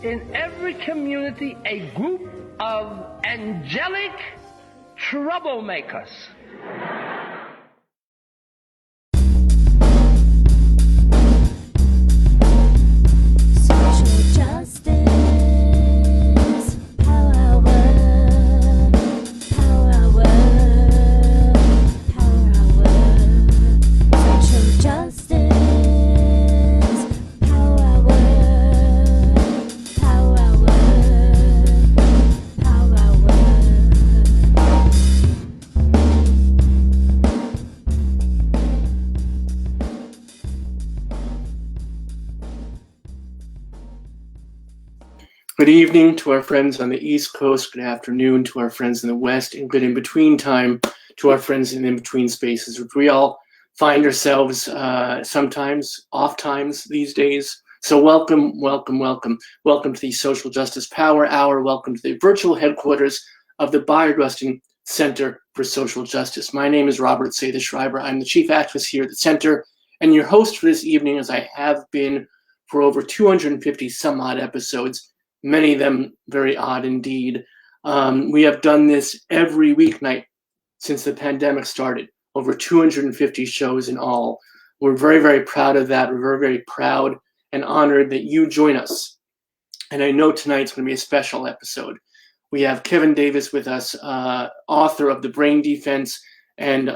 in every community a group of angelic troublemakers. Social justice, power word, power word, power word. Social justice, power word, power word, power word. Good evening to our friends on the East Coast. Good afternoon to our friends in the West, and good in-between time to our friends in in-between spaces, which we all find ourselves sometimes, oft times these days. So welcome, welcome, welcome. Welcome to the Social Justice Power Hour. Welcome to the virtual headquarters of the Bayard-Rustin Center for Social Justice. My name is Robert Sather-Schreiber. I'm the chief activist here at the center, and your host for this evening, as I have been for over 250 some odd episodes, many of them very odd indeed. We have done this every weeknight since the pandemic started, over 250 shows in all. We're very, very proud of that. We're very, very proud and honored that you join us. And I know tonight's going to be a special episode. We have Kevin Davis with us, author of The Brain Defense, and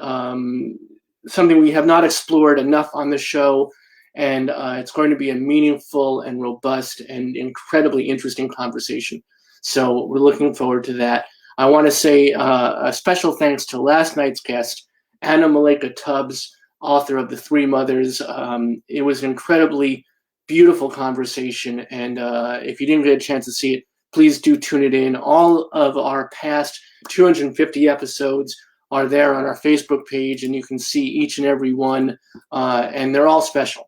something we have not explored enough on the show. And it's going to be a meaningful and robust and incredibly interesting conversation. So we're looking forward to that. I want to say a special thanks to last night's guest, Anna Maleka Tubbs, author of The Three Mothers. It was an incredibly beautiful conversation. And if you didn't get a chance to see it, please do tune it in. All of our past 250 episodes are there on our Facebook page, and you can see each and every one. And they're all special.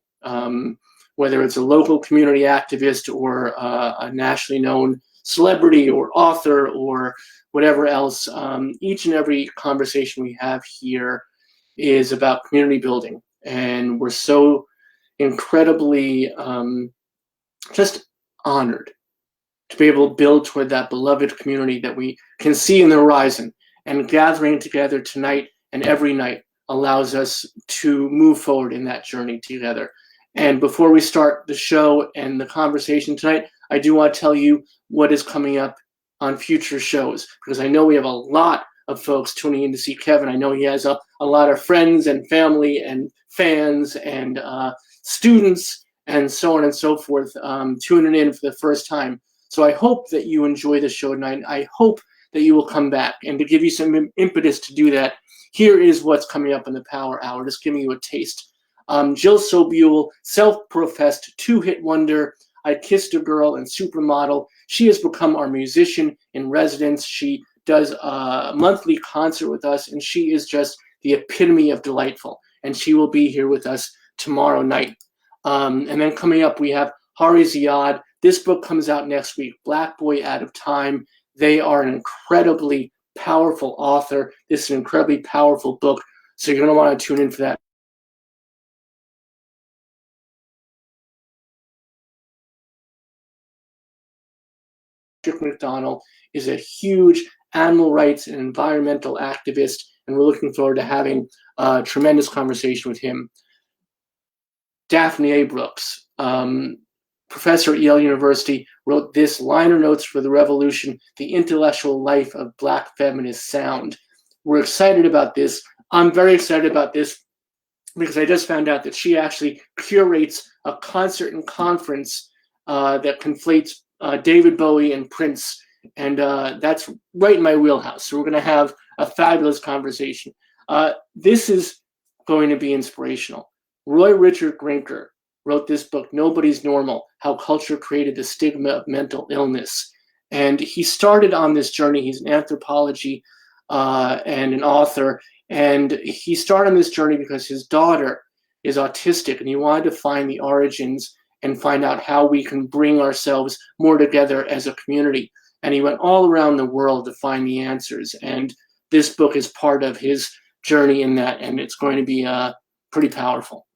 Whether it's a local community activist or a nationally known celebrity or author or whatever else, each and every conversation we have here is about community building. And we're so incredibly just honored to be able to build toward that beloved community that we can see in the horizon. And gathering together tonight and every night allows us to move forward in that journey together. And before we start the show and the conversation tonight, I do want to tell you what is coming up on future shows, because I know we have a lot of folks tuning in to see Kevin. I know he has a lot of friends and family and fans and students and so on and so forth tuning in for the first time. So I hope that you enjoy the show tonight. I hope that you will come back. And to give you some impetus to do that, here is what's coming up in the Power Hour, just giving you a taste. Jill Sobule, self-professed two-hit wonder, I Kissed a Girl, and supermodel. She has become our musician in residence. She does a monthly concert with us, and she is just the epitome of delightful. And she will be here with us tomorrow night. And then coming up, we have Hari Ziad. This book comes out next week, Black Boy Out of Time. They are an incredibly powerful author. This is an incredibly powerful book, so you're going to want to tune in for that. Patrick McDonald is a huge animal rights and environmental activist, and we're looking forward to having a tremendous conversation with him. Daphne A. Brooks, professor at Yale University, wrote this liner notes for the revolution, the intellectual life of Black feminist sound. We're excited about this. I'm very excited about this because I just found out that she actually curates a concert and conference that conflates David Bowie and Prince, and that's right in my wheelhouse. So we're going to have a fabulous conversation. This is going to be inspirational. Roy Richard Grinker wrote this book, Nobody's Normal, How Culture Created the Stigma of Mental Illness. And he started on this journey. He's an anthropology and an author. And he started on this journey because his daughter is autistic, and he wanted to find the origins and find out how we can bring ourselves more together as a community. And he went all around the world to find the answers. And this book is part of his journey in that, and it's going to be pretty powerful.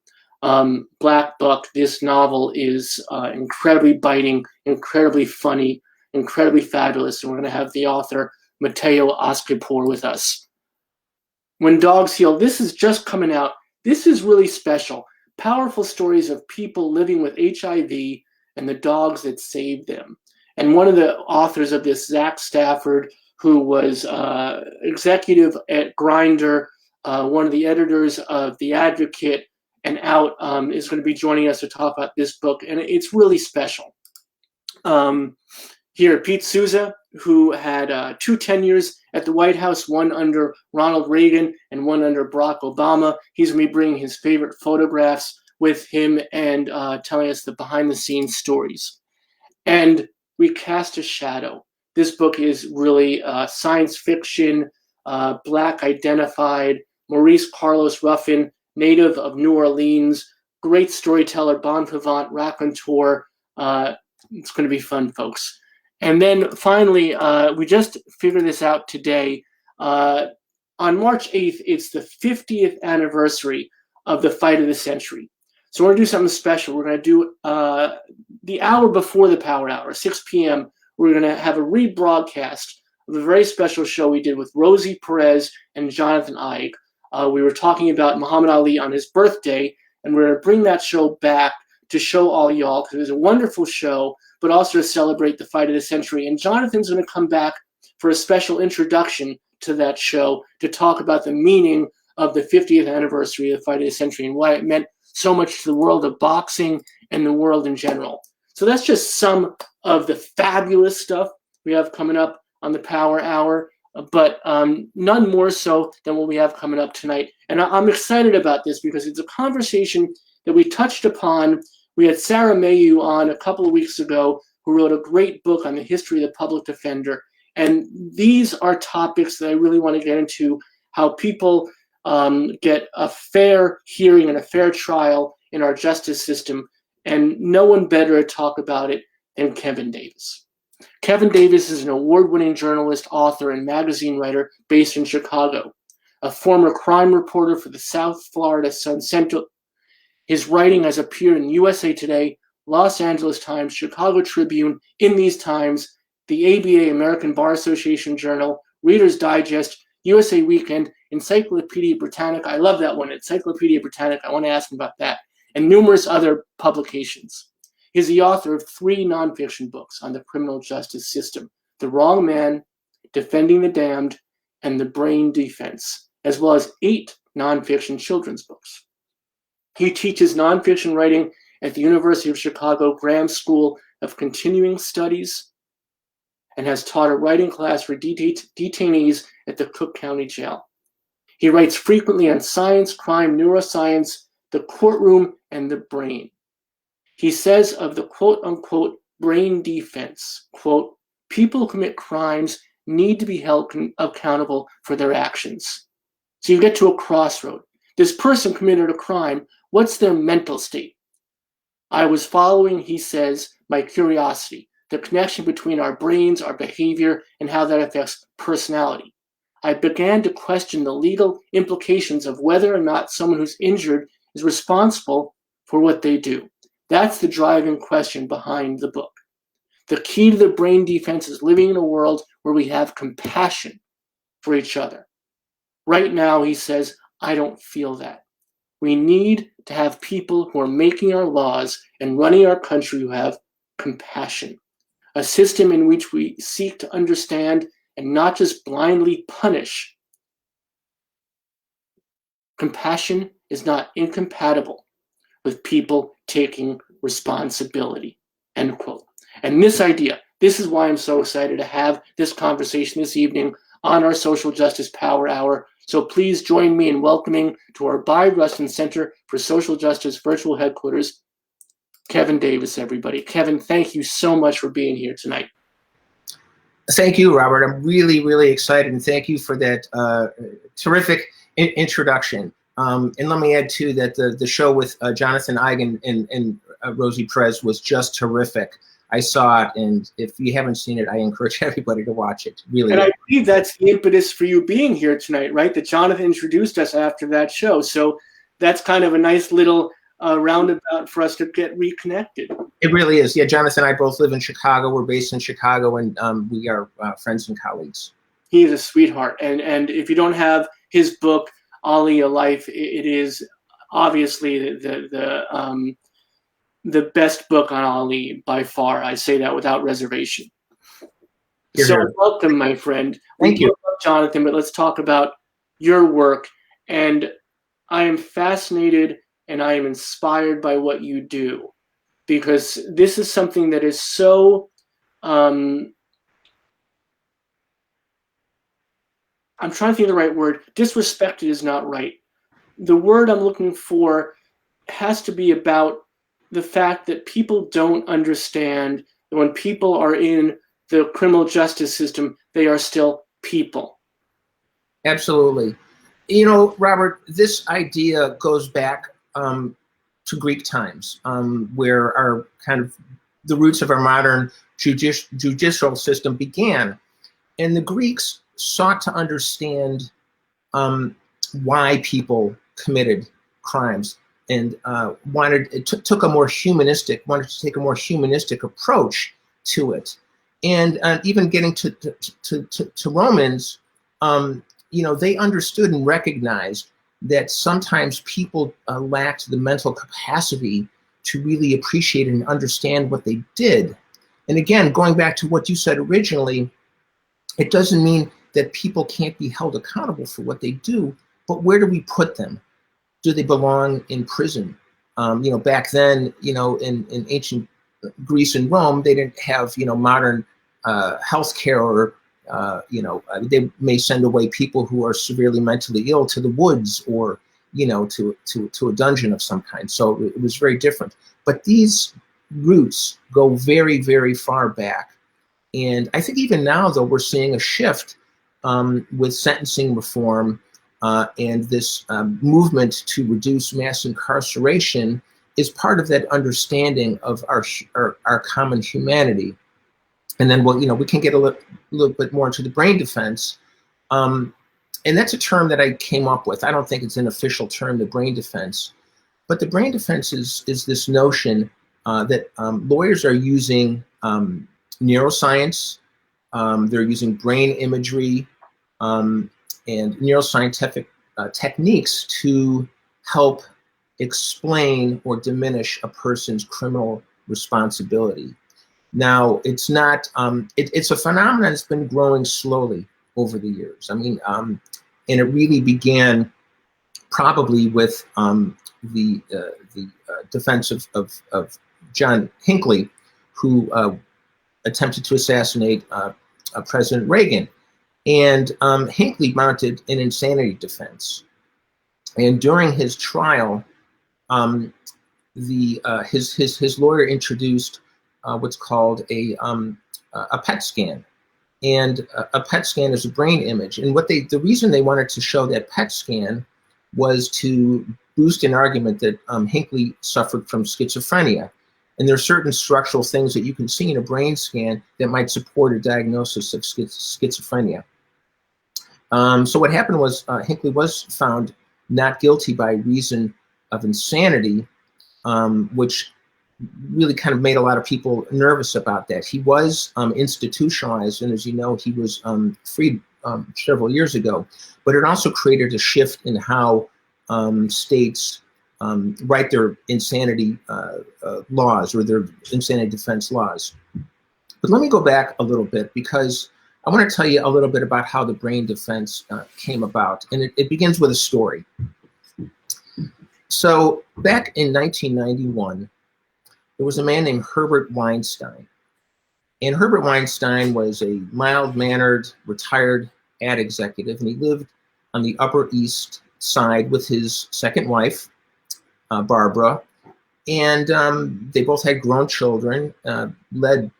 Black Buck, this novel is incredibly biting, incredibly funny, incredibly fabulous, and we're going to have the author Matteo Ascapor with us. When Dogs Heal, this is just coming out. This is really special. Powerful stories of people living with HIV and the dogs that saved them. And one of the authors of this, Zach Stafford, who was executive at Grindr, one of the editors of The Advocate, and Out, is going to be joining us to talk about this book, and it's really special. Here, Pete Souza, who had 2 tenures at the White House, one under Ronald Reagan and one under Barack Obama. He's going to be bringing his favorite photographs with him and telling us the behind-the-scenes stories. And we cast a shadow. This book is really science fiction, Black identified, Maurice Carlos Ruffin, native of New Orleans, great storyteller, bon vivant, raconteur. It's going to be fun, folks. And then finally, we just figured this out today. On March 8th, it's the 50th anniversary of the fight of the century. So we're going to do something special. We're going to do the hour before the Power Hour, 6 p.m., we're going to have a rebroadcast of a very special show we did with Rosie Perez and Jonathan Eig. We were talking about Muhammad Ali on his birthday, and we're going to bring that show back to show all y'all, because it was a wonderful show, but also to celebrate the fight of the century. And Jonathan's going to come back for a special introduction to that show to talk about the meaning of the 50th anniversary of the fight of the century and why it meant so much to the world of boxing and the world in general. So that's just some of the fabulous stuff we have coming up on the Power Hour, but none more so than what we have coming up tonight. And I'm excited about this because it's a conversation that we touched upon. We had Sarah Mayu on a couple of weeks ago, who wrote a great book on the history of the public defender. And these are topics that I really want to get into, how people get a fair hearing and a fair trial in our justice system. And no one better to talk about it than Kevin Davis. Kevin Davis is an award-winning journalist, author, and magazine writer based in Chicago, a former crime reporter for the South Florida Sun Central. His writing has appeared in USA Today, Los Angeles Times, Chicago Tribune, In These Times, the ABA American Bar Association Journal, Reader's Digest, USA Weekend, Encyclopedia Britannica. I love that one, Encyclopedia Britannica. I want to ask him about that. And numerous other publications. He's the author of 3 nonfiction books on the criminal justice system: The Wrong Man, Defending the Damned, and The Brain Defense, as well as 8 nonfiction children's books. He teaches nonfiction writing at the University of Chicago Graham School of Continuing Studies and has taught a writing class for detainees at the Cook County Jail. He writes frequently on science, crime, neuroscience, the courtroom, and the brain. He says of the quote-unquote brain defense, quote, people who commit crimes need to be held accountable for their actions. So you get to a crossroad. This person committed a crime. What's their mental state? I was following, he says, my curiosity, the connection between our brains, our behavior, and how that affects personality. I began to question the legal implications of whether or not someone who's injured is responsible for what they do. That's the driving question behind the book. The key to the brain defense is living in a world where we have compassion for each other. Right now, he says, I don't feel that. We need to have people who are making our laws and running our country who have compassion, a system in which we seek to understand and not just blindly punish. Compassion is not incompatible with people taking responsibility, end quote. And this idea, this is why I'm so excited to have this conversation this evening on our Social Justice Power Hour. So please join me in welcoming to our Bayard Rustin Center for Social Justice virtual headquarters, Kevin Davis, everybody. Kevin, thank you so much for being here tonight. Thank you, Robert. I'm really, really excited, and thank you for that terrific introduction. And let me add, too, that the show with Jonathan Eig and Rosie Perez was just terrific. I saw it, and if you haven't seen it, I encourage everybody to watch it. Really. And I believe that's the impetus for you being here tonight, right? That Jonathan introduced us after that show. So that's kind of a nice little roundabout for us to get reconnected. It really is. Yeah, Jonathan and I both live in Chicago. We're based in Chicago, and we are friends and colleagues. He is a sweetheart, and if you don't have his book, Ali, A Life, it is obviously the best book on Ali by far. I say that without reservation. So welcome, my friend. Thank you, Jonathan. But let's talk about your work. And I am fascinated and I am inspired by what you do, because this is something that is so. I'm trying to think of the right word. Disrespected is not right. The word I'm looking for has to be about the fact that people don't understand that when people are in the criminal justice system, they are still people. Absolutely. You know, Robert, this idea goes back to Greek times, where our kind of the roots of our modern judicial system began. And the Greeks sought to understand why people committed crimes, and wanted to take a more humanistic approach to it. And even getting to Romans, you know, they understood and recognized that sometimes people lacked the mental capacity to really appreciate and understand what they did. And again, going back to what you said originally, it doesn't mean that people can't be held accountable for what they do, but where do we put them? Do they belong in prison? You know, back then, you know, in ancient Greece and Rome, they didn't have, you know, modern healthcare, or you know, they may send away people who are severely mentally ill to the woods, or, you know, to a dungeon of some kind. So it was very different. But these roots go very, very far back. And I think even now, though, we're seeing a shift with sentencing reform and this movement to reduce mass incarceration is part of that understanding of our common humanity. And then, well, you know, we can get a little bit more into the brain defense. And that's a term that I came up with. I don't think it's an official term, the brain defense. But the brain defense is this notion that lawyers are using neuroscience, they're using brain imagery, and neuroscientific techniques to help explain or diminish a person's criminal responsibility. Now, it's not, it's a phenomenon that's been growing slowly over the years. I mean, and it really began probably with the defense of John Hinckley, who attempted to assassinate President Reagan. And Hinckley mounted an insanity defense. And during his trial, his lawyer introduced what's called a PET scan. And a PET scan is a brain image. And the reason they wanted to show that PET scan was to boost an argument that Hinckley suffered from schizophrenia. And there are certain structural things that you can see in a brain scan that might support a diagnosis of schizophrenia. So what happened was Hinckley was found not guilty by reason of insanity, which really kind of made a lot of people nervous about that. He was institutionalized, and as you know, he was freed several years ago. But it also created a shift in how states write their insanity laws, or their insanity defense laws. But let me go back a little bit, because I want to tell you a little bit about how the brain defense came about. And it begins with a story. So back in 1991, there was a man named Herbert Weinstein. And Herbert Weinstein was a mild-mannered, retired ad executive, and he lived on the Upper East Side with his second wife, Barbara. And they both had grown children, led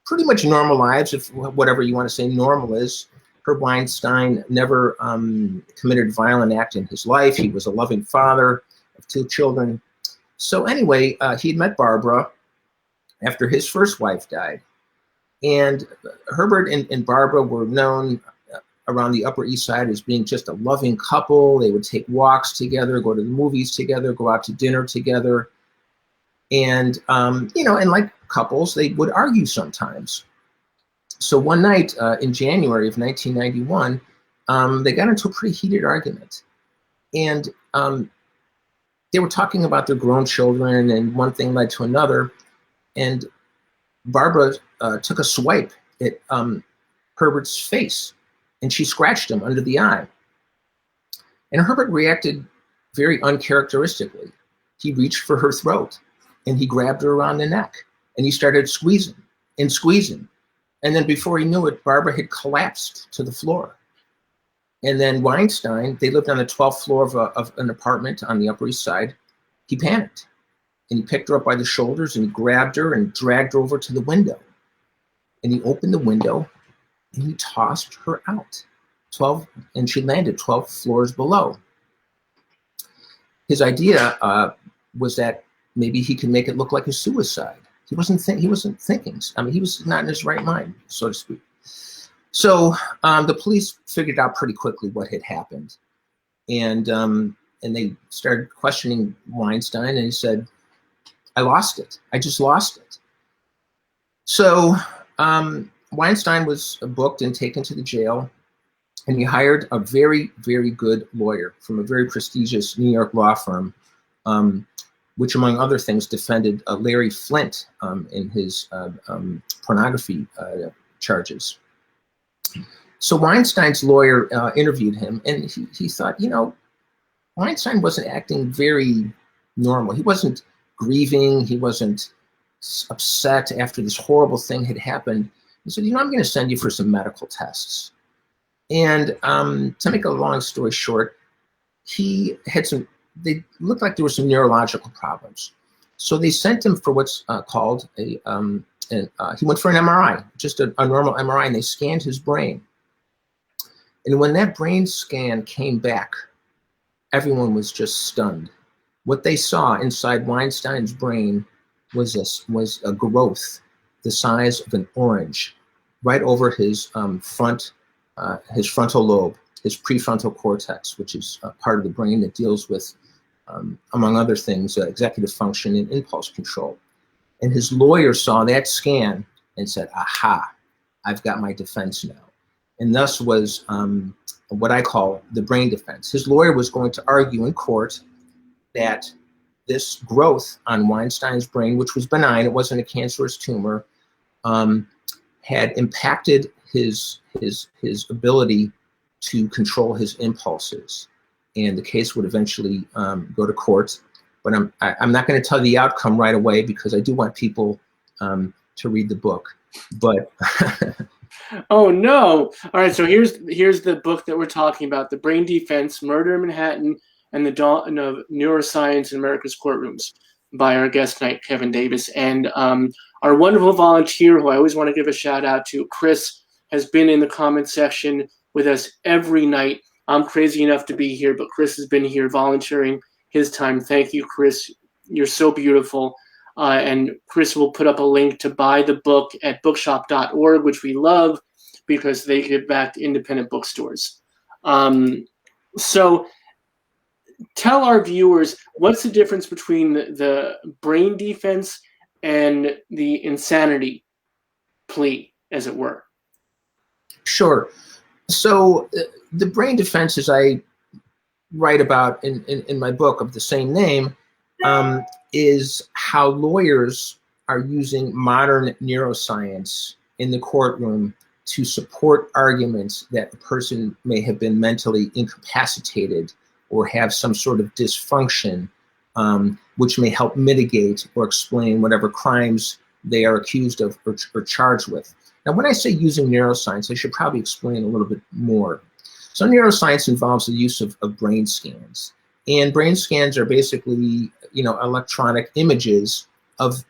pretty much normal lives, if whatever you want to say normal is. Herb Weinstein never committed a violent act in his life. He was a loving father of 2 children. So anyway, he had met Barbara after his first wife died. And Herbert and Barbara were known around the Upper East Side as being just a loving couple. They would take walks together, go to the movies together, go out to dinner together. And, and like couples, they would argue sometimes. So one night in January of 1991, they got into a pretty heated argument. And they were talking about their grown children, and one thing led to another. And Barbara took a swipe at Herbert's face, and she scratched him under the eye. And Herbert reacted very uncharacteristically. He reached for her throat, and he grabbed her around the neck, and he started squeezing and squeezing. And then before he knew it, Barbara had collapsed to the floor. And then Weinstein, they lived on the 12th floor of an apartment on the Upper East Side. He panicked, and he picked her up by the shoulders, and he grabbed her and dragged her over to the window. And he opened the window, and he tossed her out, and she landed 12 floors below. His idea was that maybe he could make it look like a suicide. He wasn't thinking. I mean, he was not in his right mind, so to speak. So the police figured out pretty quickly what had happened, and they started questioning Weinstein, and he said, "I lost it. I just lost it." So Weinstein was booked and taken to the jail, and he hired a very, very good lawyer from a very prestigious New York law firm, which, among other things, defended Larry Flint in his pornography charges. So Weinstein's lawyer interviewed him, and he thought, Weinstein wasn't acting very normal. He wasn't grieving. He wasn't upset after this horrible thing had happened. He said, I'm going to send you for some medical tests. And to make a long story short, he had they looked like there were some neurological problems. So they sent him for what's called he went for an MRI, just a normal MRI, and they scanned his brain. And when that brain scan came back, everyone was just stunned. What they saw inside Weinstein's brain was a growth the size of an orange right over his frontal lobe, his prefrontal cortex, which is a part of the brain that deals with, among other things, executive function and impulse control. And his lawyer saw that scan and said, aha, I've got my defense now. And thus was what I call the brain defense. His lawyer was going to argue in court that this growth on Weinstein's brain, which was benign, it wasn't a cancerous tumor, had impacted his ability to control his impulses. And the case would eventually go to court. But I'm not going to tell the outcome right away because I do want people to read the book. But oh no! All right, so here's the book that we're talking about: The Brain Defense: Murder in Manhattan and the Dawn of Neuroscience in America's Courtrooms, by our guest tonight, Kevin Davis. And our wonderful volunteer, who I always want to give a shout out to, Chris, has been in the comment section with us every night. I'm crazy enough to be here, but Chris has been here volunteering his time. Thank you, Chris. You're so beautiful. And Chris will put up a link to buy the book at bookshop.org, which we love because they give back to independent bookstores. So tell our viewers, what's the difference between the brain defense and the insanity plea, as it were? Sure. So the brain defense, as I write about in my book of the same name, is how lawyers are using modern neuroscience in the courtroom to support arguments that the person may have been mentally incapacitated or have some sort of dysfunction, which may help mitigate or explain whatever crimes they are accused of or charged with. Now, when I say using neuroscience, I should probably explain a little bit more. So neuroscience involves the use of brain scans. And brain scans are basically, electronic images of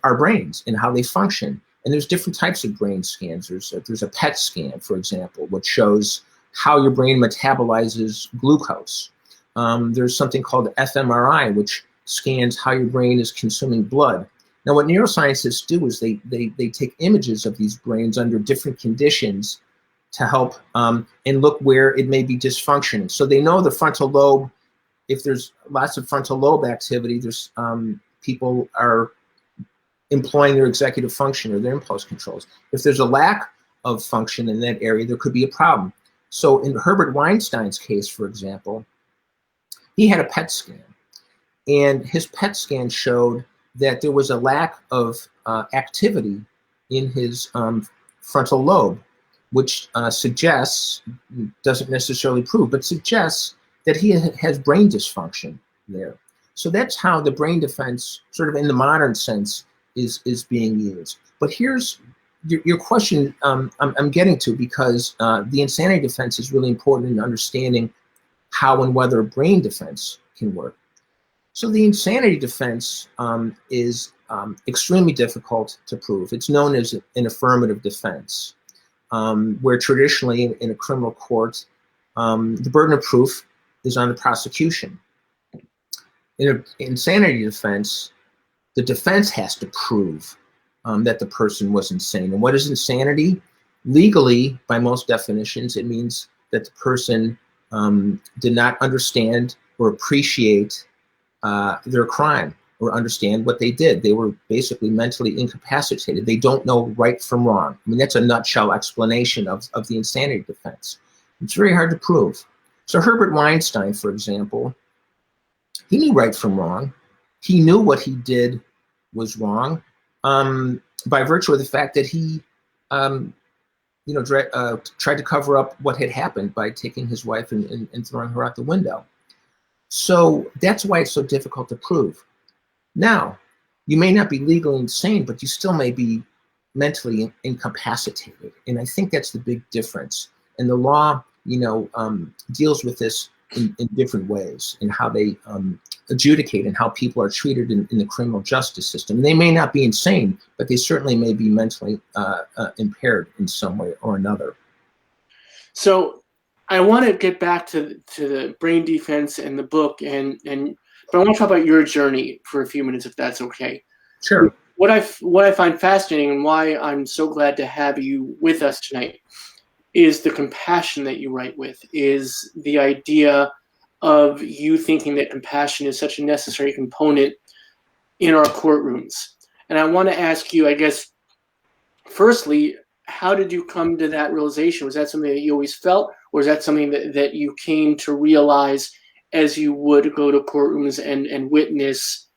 our brains and how they function. And there's different types of brain scans. There's a PET scan, for example, which shows how your brain metabolizes glucose. There's something called fMRI, which scans how your brain is consuming blood. Now, what neuroscientists do is they take images of these brains under different conditions to help and look where it may be dysfunctioning. So they know the frontal lobe, if there's lots of frontal lobe activity, there's people are employing their executive function or their impulse controls. If there's a lack of function in that area, there could be a problem. So in Herbert Weinstein's case, for example, he had a PET scan, and his PET scan showed that there was a lack of activity in his frontal lobe, which suggests, doesn't necessarily prove, but suggests that he has brain dysfunction there. So that's how the brain defense, sort of in the modern sense, is being used. But here's your question I'm getting to, because the insanity defense is really important in understanding how and whether brain defense can work. So the insanity defense is extremely difficult to prove. It's known as an affirmative defense, where traditionally in a criminal court, the burden of proof is on the prosecution. In an insanity defense, the defense has to prove that the person was insane. And what is insanity? Legally, by most definitions, it means that the person did not understand or appreciate their crime or understand what they did. They were basically mentally incapacitated. They don't know right from wrong. I mean, that's a nutshell explanation of the insanity defense. It's very hard to prove. So Herbert Weinstein, for example, he knew right from wrong. He knew what he did was wrong by virtue of the fact that he tried to cover up what had happened by taking his wife and throwing her out the window. So that's why it's so difficult to prove. Now, you may not be legally insane, but you still may be mentally incapacitated. And I think that's the big difference. And the law, deals with this in different ways, and how they adjudicate and how people are treated in the criminal justice system. They may not be insane, but they certainly may be mentally impaired in some way or another. So I want to get back to the brain defense and the book, but I want to talk about your journey for a few minutes, if that's okay. Sure. What I find fascinating, and why I'm so glad to have you with us tonight, is the compassion that you write with, is the idea of you thinking that compassion is such a necessary component in our courtrooms. And I want to ask you, I guess, firstly, how did you come to that realization? Was that something that you always felt, or is that something that you came to realize as you would go to courtrooms and witness,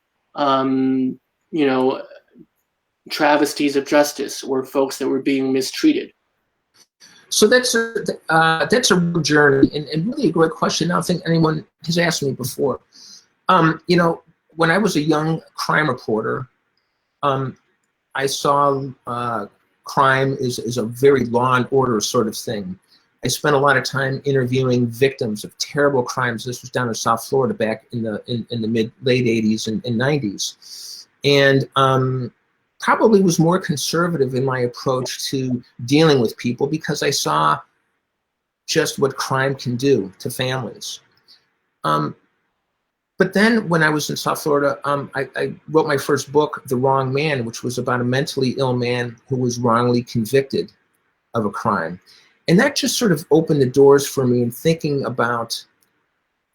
travesties of justice or folks that were being mistreated? So that's a real journey, and really a great question. I don't think anyone has asked me before. When I was a young crime reporter, I saw crime is a very law and order sort of thing. I spent a lot of time interviewing victims of terrible crimes. This was down in South Florida back in the late 80s and 90s, and probably was more conservative in my approach to dealing with people, because I saw just what crime can do to families. But then when I was in South Florida, I wrote my first book, The Wrong Man, which was about a mentally ill man who was wrongly convicted of a crime. And that just sort of opened the doors for me in thinking about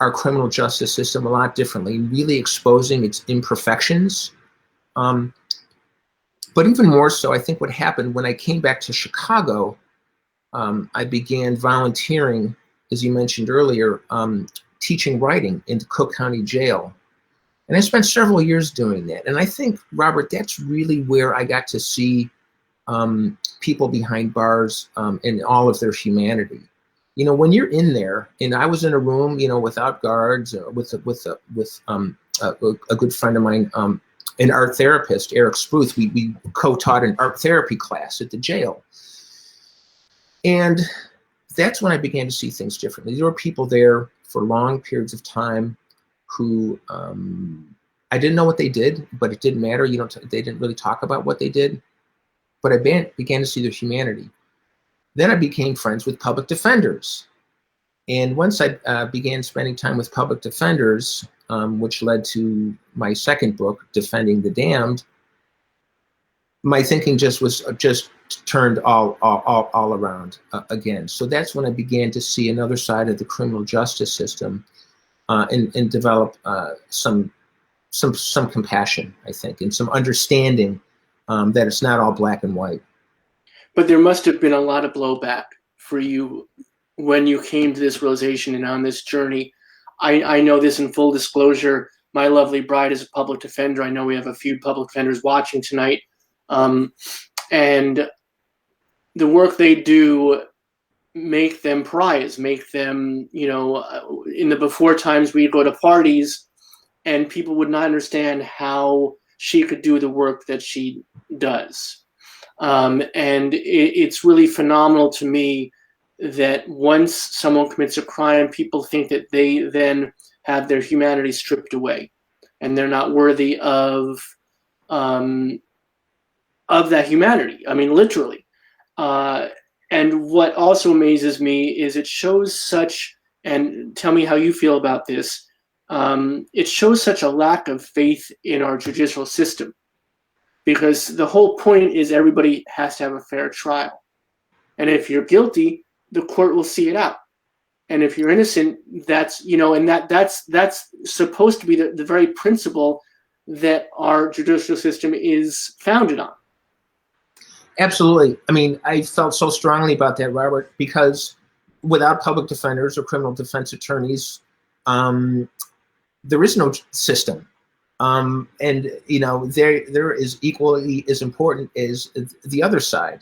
our criminal justice system a lot differently, really exposing its imperfections. But even more so, I think what happened when I came back to Chicago, I began volunteering, as you mentioned earlier, teaching writing in Cook County Jail. And I spent several years doing that. And I think, Robert, that's really where I got to see people behind bars in all of their humanity. When you're in there, and I was in a room, without guards, with a good friend of mine, an art therapist, Eric Spruth. We co-taught an art therapy class at the jail. And that's when I began to see things differently. There were people there for long periods of time who I didn't know what they did, but it didn't matter. They didn't really talk about what they did. But I began to see their humanity. Then I became friends with public defenders. And once I began spending time with public defenders, which led to my second book, Defending the Damned, my thinking just turned all around again. So that's when I began to see another side of the criminal justice system, and develop some compassion, I think, and some understanding that it's not all black and white. But there must have been a lot of blowback for you when you came to this realization and on this journey. I know this in full disclosure. My lovely bride is a public defender. I know we have a few public defenders watching tonight. And the work they do make them pariahs, make them, in the before times we'd go to parties and people would not understand how she could do the work that she does. And it's really phenomenal to me that once someone commits a crime, people think that they then have their humanity stripped away and they're not worthy of that humanity. I mean, literally. And what also amazes me is it shows such, and tell me how you feel about this, it shows such a lack of faith in our judicial system, because the whole point is everybody has to have a fair trial. And if you're guilty, the court will see it out. And if you're innocent, that's, and that's supposed to be the very principle that our judicial system is founded on. Absolutely. I mean, I felt so strongly about that, Robert, because without public defenders or criminal defense attorneys, there is no system. And, there is equally as important as the other side.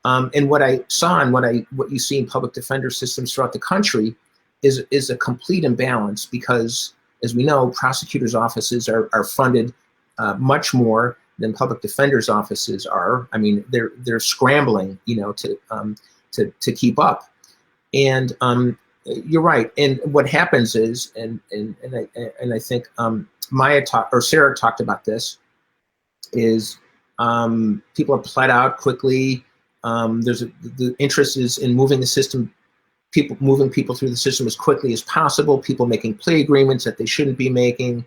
And what I saw and what you see in public defender systems throughout the country is a complete imbalance, because, as we know, prosecutors' offices are funded much more than public defenders' offices are. I mean, they're scrambling, to keep up. And you're right. And what happens is, and I think Sarah talked about this, is people are pled out quickly. The interest is in moving the system, moving people through the system as quickly as possible. People making plea agreements that they shouldn't be making,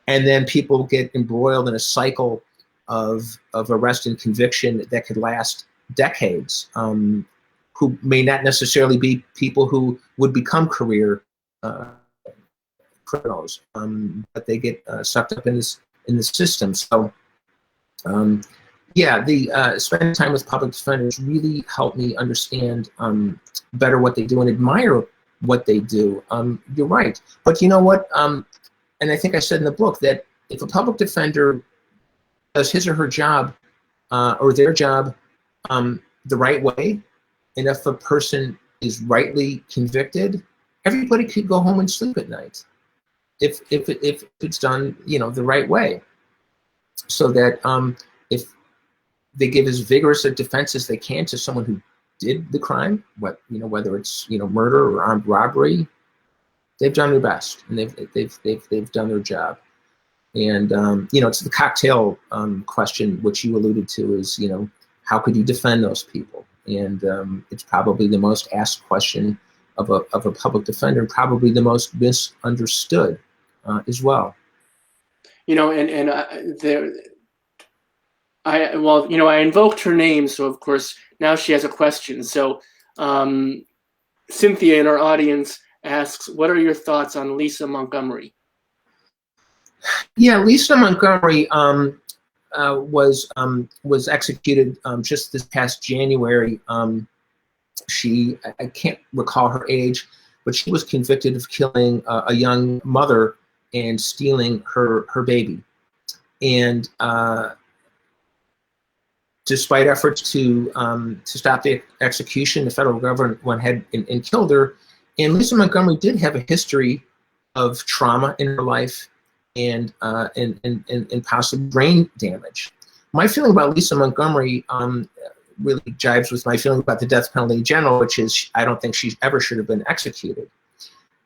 and then people get embroiled in a cycle of arrest and conviction that could last decades, who may not necessarily be people who would become career criminals, but they get sucked up in the system. So, spending time with public defenders really helped me understand better what they do and admire what they do. You're right, but you know what? And I think I said in the book that if a public defender does his or her job or their job the right way, and if a person is rightly convicted, everybody could go home and sleep at night if it's done, the right way. So that if they give as vigorous a defense as they can to someone who did the crime, whether it's murder or armed robbery, they've done their best and they've done their job. And it's the cocktail question which you alluded to, is how could you defend those people? And it's probably the most asked question of a public defender, and probably the most misunderstood as well. I invoked her name, so of course now she has a question. So Cynthia in our audience asks, what are your thoughts on Lisa Montgomery? Yeah, Lisa Montgomery was executed just this past January. I can't recall her age, but she was convicted of killing a young mother and stealing her baby. And despite efforts to stop the execution, the federal government went ahead and killed her. And Lisa Montgomery did have a history of trauma in her life and possible brain damage. My feeling about Lisa Montgomery really jives with my feeling about the death penalty in general, which is I don't think she ever should have been executed.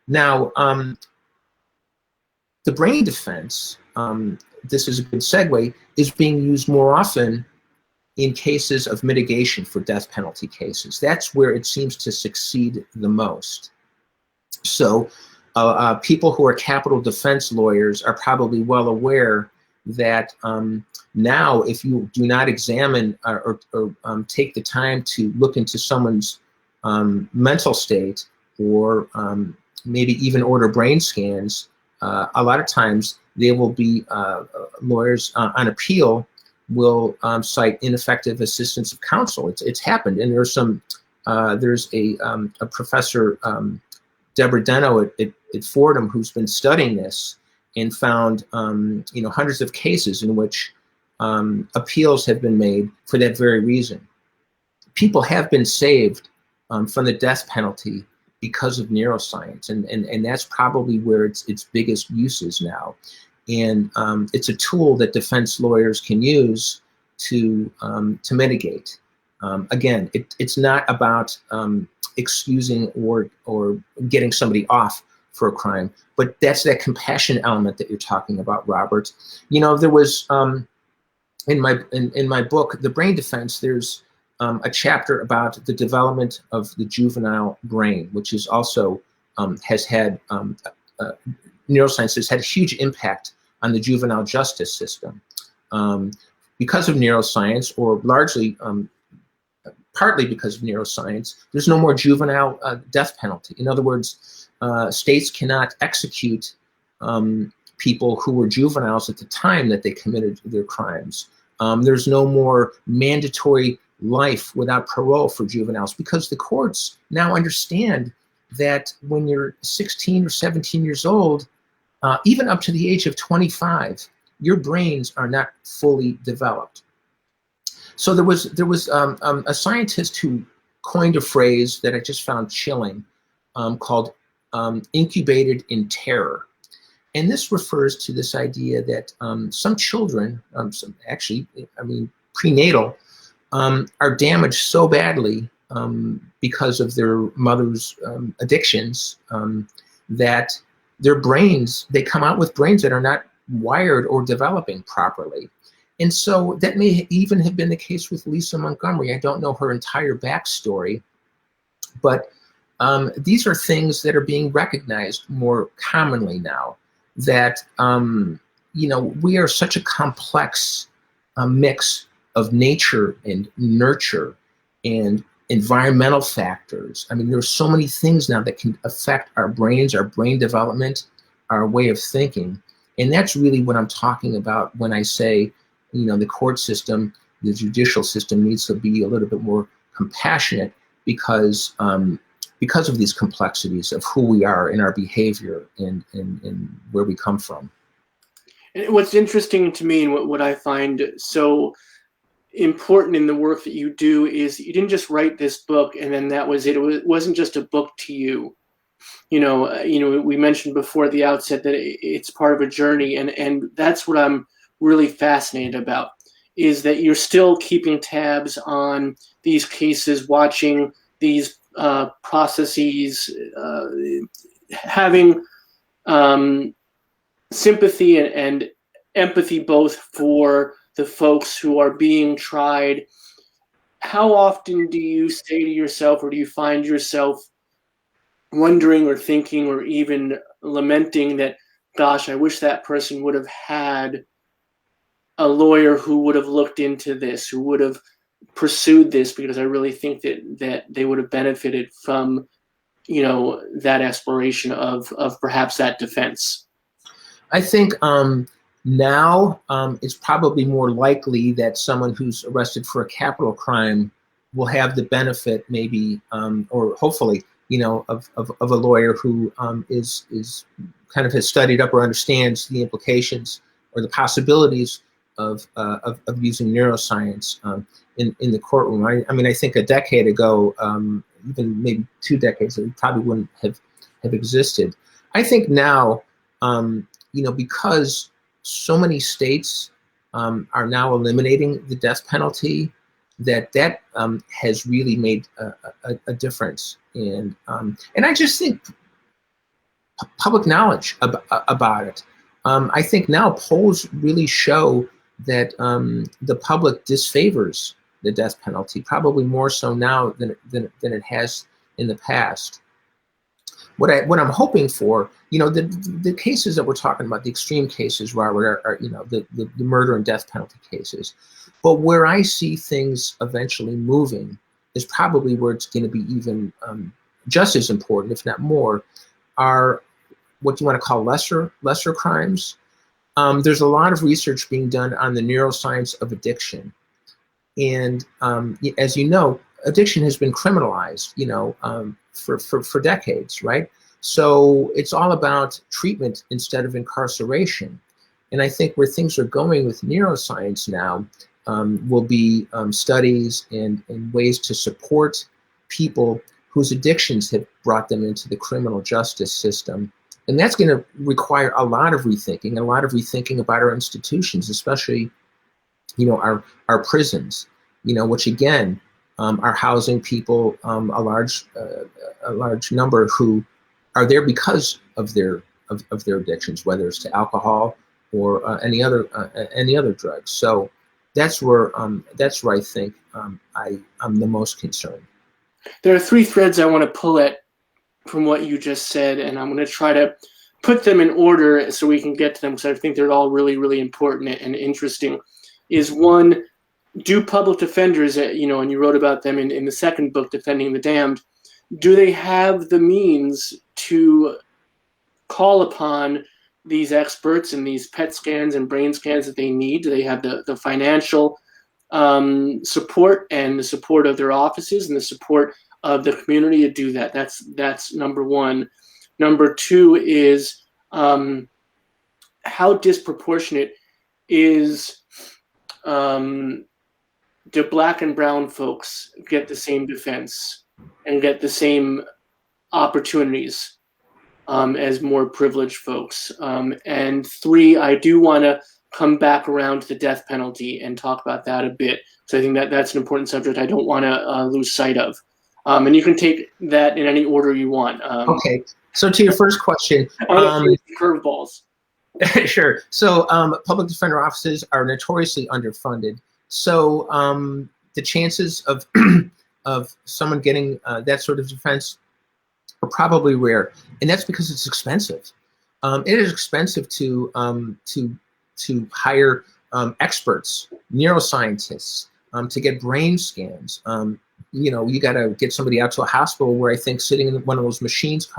Now, the brain defense, this is a good segue, is being used more often in cases of mitigation for death penalty cases. That's where it seems to succeed the most. So people who are capital defense lawyers are probably well aware that now if you do not examine or take the time to look into someone's mental state, or maybe even order brain scans, a lot of times they will be lawyers on appeal will cite ineffective assistance of counsel. It's happened, and there's a professor, Deborah Deno at Fordham, who's been studying this and found hundreds of cases in which appeals have been made for that very reason. People have been saved from the death penalty because of neuroscience, and that's probably where its biggest use is now. And it's a tool that defense lawyers can use to mitigate. Again, it's not about excusing or getting somebody off for a crime, but that's that compassion element that you're talking about, Robert. There was in my book, The Brain Defense, there's a chapter about the development of the juvenile brain, which is also has had neuroscience has had a huge impact on the juvenile justice system because of neuroscience, or largely partly because of neuroscience. There's no more juvenile death penalty. In other words, states cannot execute people who were juveniles at the time that they committed their crimes. There's no more mandatory life without parole for juveniles, because the courts now understand that when you're 16 or 17 years old, even up to the age of 25, your brains are not fully developed. So there was a scientist who coined a phrase that I just found chilling, called incubated in terror. And this refers to this idea that some children, prenatal, are damaged so badly because of their mother's addictions that their brains, they come out with brains that are not wired or developing properly. And so that may even have been the case with Lisa Montgomery. I don't know her entire backstory, but these are things that are being recognized more commonly now, that we are such a complex mix of nature and nurture and environmental factors. I mean, there's so many things now that can affect our brains, our brain development, our way of thinking. And that's really what I'm talking about when I say, the court system, the judicial system needs to be a little bit more compassionate because of these complexities of who we are in our behavior and where we come from. And what's interesting to me, and what I find so important in the work that you do, is you didn't just write this book and then that was it. It wasn't just a book to you. We mentioned before at the outset that it's part of a journey, and that's what I'm really fascinated about, is that you're still keeping tabs on these cases, watching these processes, having sympathy and empathy both for the folks who are being tried. How often do you say to yourself, or do you find yourself wondering or thinking or even lamenting that, gosh, I wish that person would have had a lawyer who would have looked into this, who would have pursued this, because I really think that they would have benefited from, that exploration of perhaps that defense? I think now it's probably more likely that someone who's arrested for a capital crime will have the benefit, maybe, or hopefully, of a lawyer who is kind of has studied up or understands the implications or the possibilities of using neuroscience in the courtroom. I think a decade ago, even maybe 2 decades, it probably wouldn't have existed. I think now, because so many states are now eliminating the death penalty, that has really made a difference. And I just think public knowledge about it. I think now polls really show that the public disfavors the death penalty, probably more so now than it has in the past. what I'm hoping for, the cases that we're talking about, the extreme cases, Robert, are the murder and death penalty cases. But where I see things eventually moving is probably where it's going to be even just as important, if not more, are what you want to call lesser crimes. There's a lot of research being done on the neuroscience of addiction, and as you know, addiction has been criminalized, for decades, right? So it's all about treatment instead of incarceration. And I think where things are going with neuroscience now will be studies and ways to support people whose addictions have brought them into the criminal justice system. And that's going to require a lot of rethinking about our institutions, especially, our prisons, which again are housing people, a large number who are there because of their addictions, whether it's to alcohol or any other drugs. So that's where I think I'm the most concerned. There are three threads I want to pull at from what you just said, and I'm going to try to put them in order so we can get to them, because I think they're all really, really important and interesting. Is one, do public defenders, and you wrote about them in the second book, Defending the Damned, do they have the means to call upon these experts and these PET scans and brain scans that they need? Do they have the financial support and the support of their offices and the support of the community to do that? That's number one. Number two is how disproportionate is do Black and brown folks get the same defense and get the same opportunities as more privileged folks? And three, I do want to come back around to the death penalty and talk about that a bit. So I think that's an important subject I don't want to lose sight of. And you can take that in any order you want. Okay. So to your first question, curveballs. Sure. So public defender offices are notoriously underfunded. So the chances of of someone getting that sort of defense are probably rare, and that's because it's expensive. It is expensive to hire experts, neuroscientists, to get brain scans. You got to get somebody out to a hospital where I think sitting in one of those machines,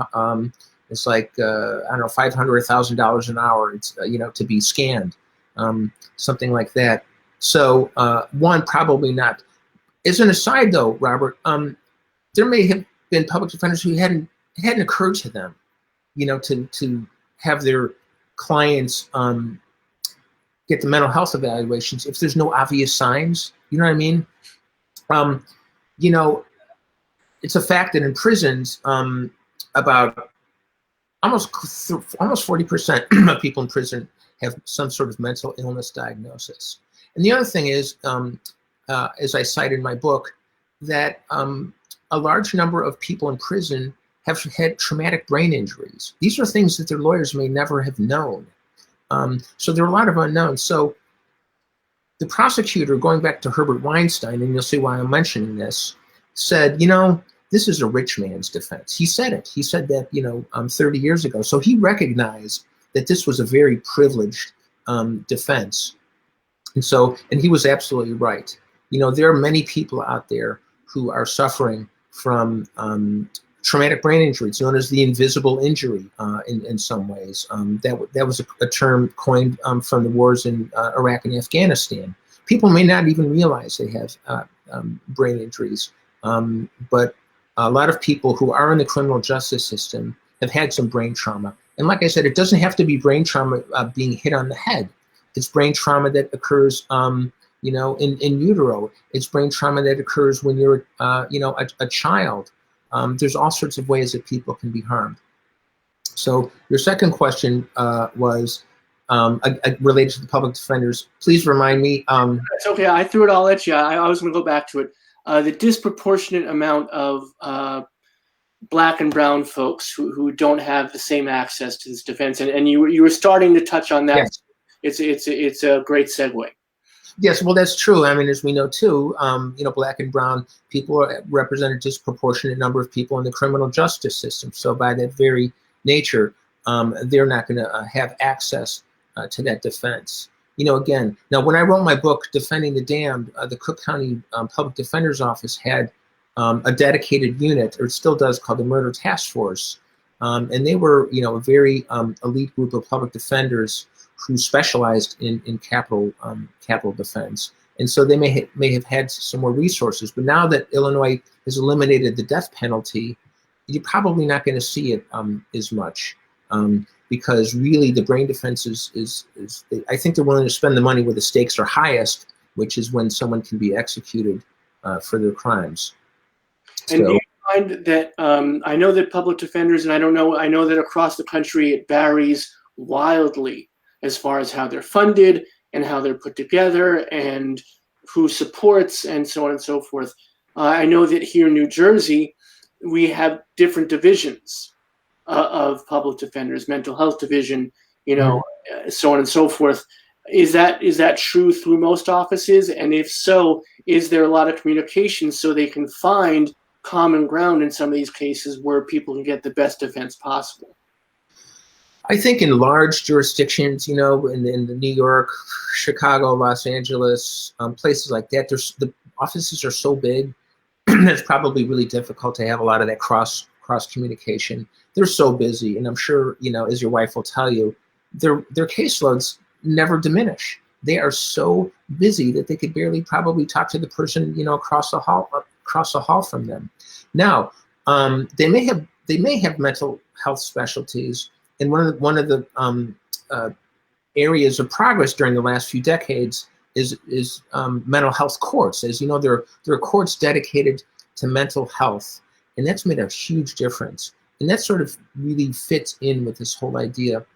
it's like I don't know, $500 or $1,000 an hour. It's to be scanned, something like that. So one, probably not. As an aside, though, Robert, there may have been public defenders who it hadn't occurred to them, to have their clients get the mental health evaluations if there's no obvious signs. You know what I mean? It's a fact that in prisons, about almost 40% of people in prison have some sort of mental illness diagnosis. And the other thing is, as I cite in my book, that a large number of people in prison have had traumatic brain injuries. These are things that their lawyers may never have known. So there are a lot of unknowns. So the prosecutor, going back to Herbert Weinstein, and you'll see why I'm mentioning this, said, this is a rich man's defense. He said it. He said that, 30 years ago. So he recognized that this was a very privileged defense. And he was absolutely right. There are many people out there who are suffering from traumatic brain injuries, known as the invisible injury in some ways. That was a term coined from the wars in Iraq and Afghanistan. People may not even realize they have brain injuries, but a lot of people who are in the criminal justice system have had some brain trauma. And like I said, it doesn't have to be brain trauma being hit on the head. It's brain trauma that occurs, in utero. It's brain trauma that occurs when you're, a child. There's all sorts of ways that people can be harmed. So your second question was related to the public defenders. Please remind me. It's okay. I threw it all at you. I was going to go back to it. The disproportionate amount of Black and brown folks who don't have the same access to this defense, and you were starting to touch on that. Yes. It's a great segue. Yes, well, that's true. I mean, as we know too, black and brown people represent a disproportionate number of people in the criminal justice system. So by that very nature, they're not going to have access to that defense. Again, now when I wrote my book, Defending the Damned, the Cook County Public Defender's Office had a dedicated unit, or it still does, called the Murder Task Force. And they were, a very elite group of public defenders who specialized in capital defense. And so they may have had some more resources. But now that Illinois has eliminated the death penalty, you're probably not going to see it as much. Because really the brain defense is I think they're willing to spend the money where the stakes are highest, which is when someone can be executed for their crimes. And do you find that, I know that public defenders, and I know that across the country it varies wildly as far as how they're funded and how they're put together and who supports and so on and so forth. I know that here in New Jersey, we have different divisions of public defenders, mental health division, so on and so forth. Is that true through most offices? And if so, is there a lot of communication so they can find common ground in some of these cases where people can get the best defense possible? I think in large jurisdictions, in the New York, Chicago, Los Angeles, places like that, the offices are so big that it's probably really difficult to have a lot of that cross communication. They're so busy, and I'm sure, as your wife will tell you, their caseloads never diminish. They are so busy that they could barely probably talk to the person, across the hall from them. Now, they may have mental health specialties, and one of the areas of progress during the last few decades is mental health courts. As you know, there are courts dedicated to mental health, and that's made a huge difference. And that sort of really fits in with this whole idea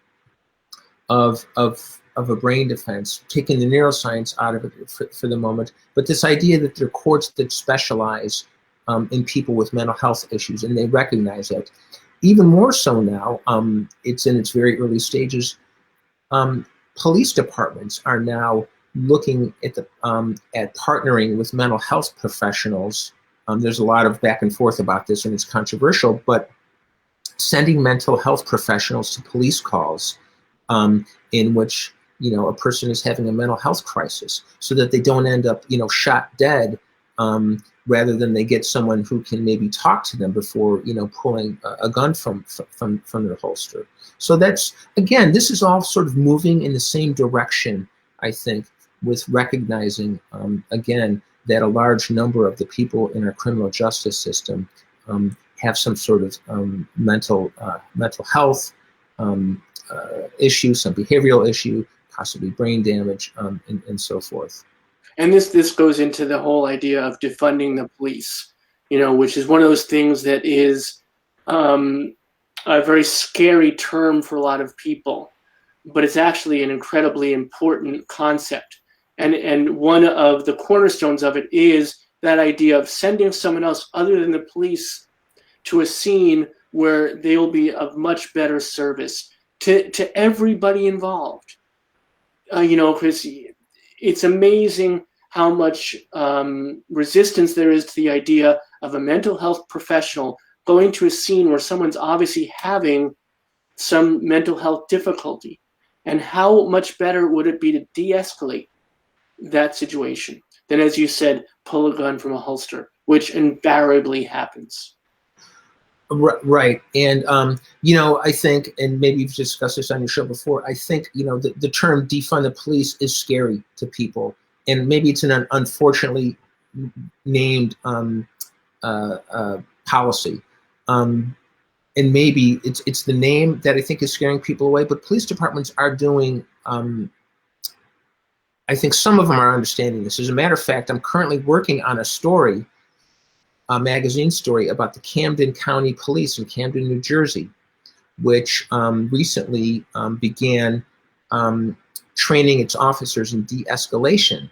of a brain defense, taking the neuroscience out of it for the moment, but this idea that there are courts that specialize in people with mental health issues, and they recognize that. Even more so now, it's in its very early stages. Police departments are now looking at partnering with mental health professionals. There's a lot of back and forth about this, and it's controversial, but sending mental health professionals to police calls in which a person is having a mental health crisis, so that they don't end up shot dead, rather than they get someone who can maybe talk to them before pulling a gun from their holster. So that's, again, this is all sort of moving in the same direction, I think, with recognizing again that a large number of the people in our criminal justice system have some sort of mental health issue, some behavioral issue, possibly brain damage, and so forth. And this goes into the whole idea of defunding the police, which is one of those things that is a very scary term for a lot of people, but it's actually an incredibly important concept. And one of the cornerstones of it is that idea of sending someone else other than the police to a scene where they will be of much better service to everybody involved. Because it's amazing how much resistance there is to the idea of a mental health professional going to a scene where someone's obviously having some mental health difficulty. And how much better would it be to de-escalate that situation than, as you said, pull a gun from a holster, which invariably happens. Right. And, I think, and maybe you've discussed this on your show before, I think, the term defund the police is scary to people. And maybe it's an unfortunately named policy. And maybe it's the name that I think is scaring people away. But police departments are doing, I think some of them are understanding this. As a matter of fact, I'm currently working on a story, a magazine story about the Camden County Police in Camden, New Jersey, which recently began training its officers in de-escalation.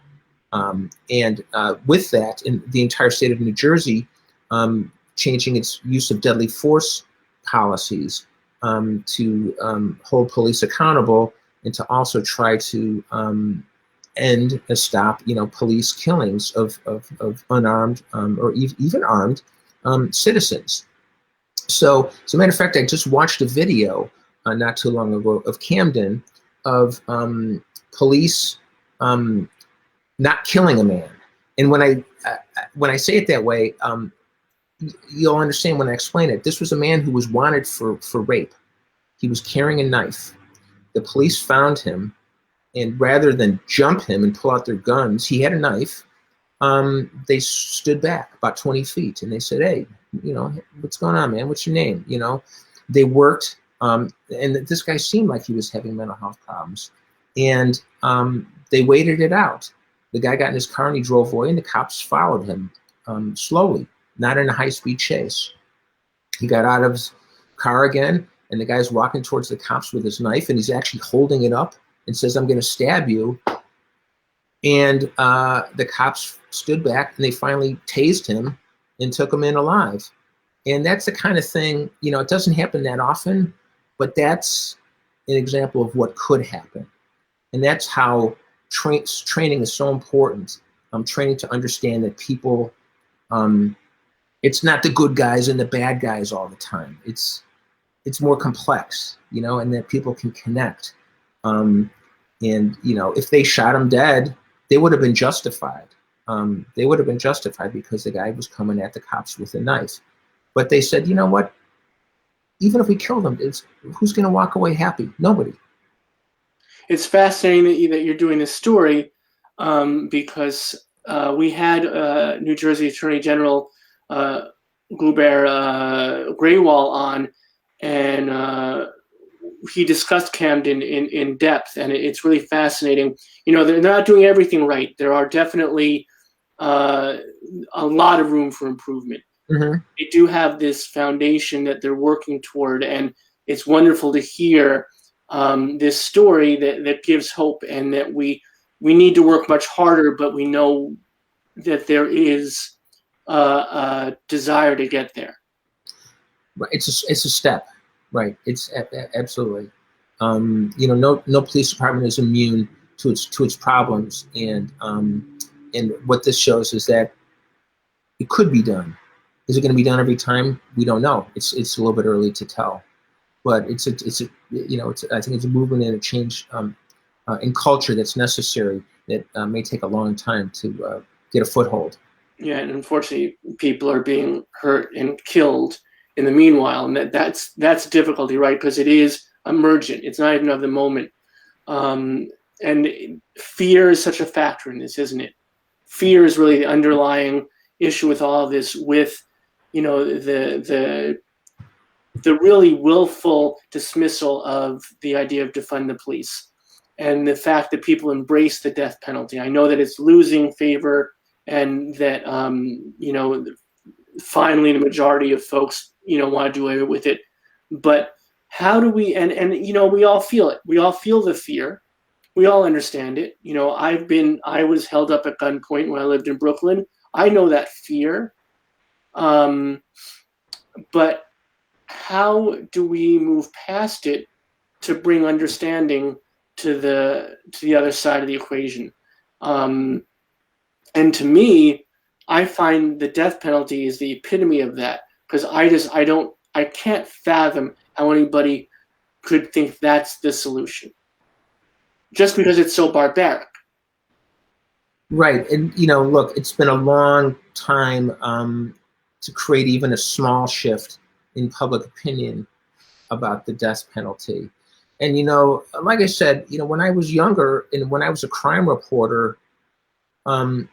And with that, in the entire state of New Jersey, changing its use of deadly force policies to hold police accountable, and to also try to end and stop, police killings of unarmed or even armed citizens. So, as a matter of fact, I just watched a video not too long ago of Camden of police not killing a man. And when I say it that way, you'll understand when I explain it. This was a man who was wanted for rape. He was carrying a knife. The police found him, and rather than jump him and pull out their guns, he had a knife. They stood back about 20 feet and they said, "Hey, what's going on, man? What's your name?" They worked, and this guy seemed like he was having mental health problems, and they waited it out. The guy got in his car and he drove away, and the cops followed him slowly, not in a high-speed chase. He got out of his car again, and the guy's walking towards the cops with his knife, and he's actually holding it up and says, "I'm going to stab you." And the cops stood back, and they finally tased him and took him in alive. And that's the kind of thing, it doesn't happen that often, but that's an example of what could happen. And that's how training is so important. Training to understand that people, it's not the good guys and the bad guys all the time. It's more complex, and that people can connect. And, if they shot him dead, they would have been justified. They would have been justified because the guy was coming at the cops with a knife. But they said, you know what? Even if we killed him, who's going to walk away happy? Nobody. It's fascinating that you're doing this story because we had New Jersey Attorney General Gruber Graywall on, and he discussed Camden in depth, and it's really fascinating. They're not doing everything right. There are definitely a lot of room for improvement. Mm-hmm. They do have this foundation that they're working toward, and it's wonderful to hear this story that gives hope, and that we need to work much harder, but we know that there is a desire to get there. It's a step, right? It's absolutely. No police department is immune to its problems, and what this shows is that it could be done. Is it going to be done every time? We don't know. It's a little bit early to tell, but I think it's a movement and a change in culture that's necessary, that may take a long time to get a foothold. Yeah, and unfortunately, people are being hurt and killed in the meanwhile, and that's difficulty, right? Because it is emergent. It's not even of the moment, and fear is such a factor in this, isn't it? Fear is really the underlying issue with all of this. With the really willful dismissal of the idea of defund the police, and the fact that people embrace the death penalty. I know that it's losing favor, and that finally the majority of folks want to do away with it. But how do we? And we all feel it. We all feel the fear. We all understand it. I was held up at gunpoint when I lived in Brooklyn. I know that fear. But how do we move past it to bring understanding to the other side of the equation? And to me, I find the death penalty is the epitome of that, because I can't fathom how anybody could think that's the solution, just because it's so barbaric. Right. And, look, it's been a long time to create even a small shift in public opinion about the death penalty. And, like I said, when I was younger and when I was a crime reporter, and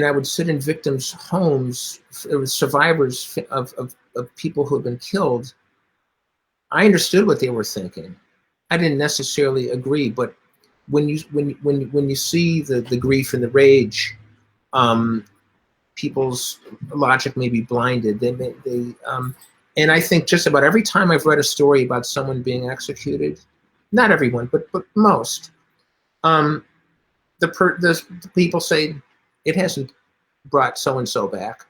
I would sit in victims' homes, it was survivors of people who had been killed, I understood what they were thinking. I didn't necessarily agree, but when you see the grief and the rage, people's logic may be blinded. And I think just about every time I've read a story about someone being executed, not everyone, but most, the people say it hasn't brought so-and-so back.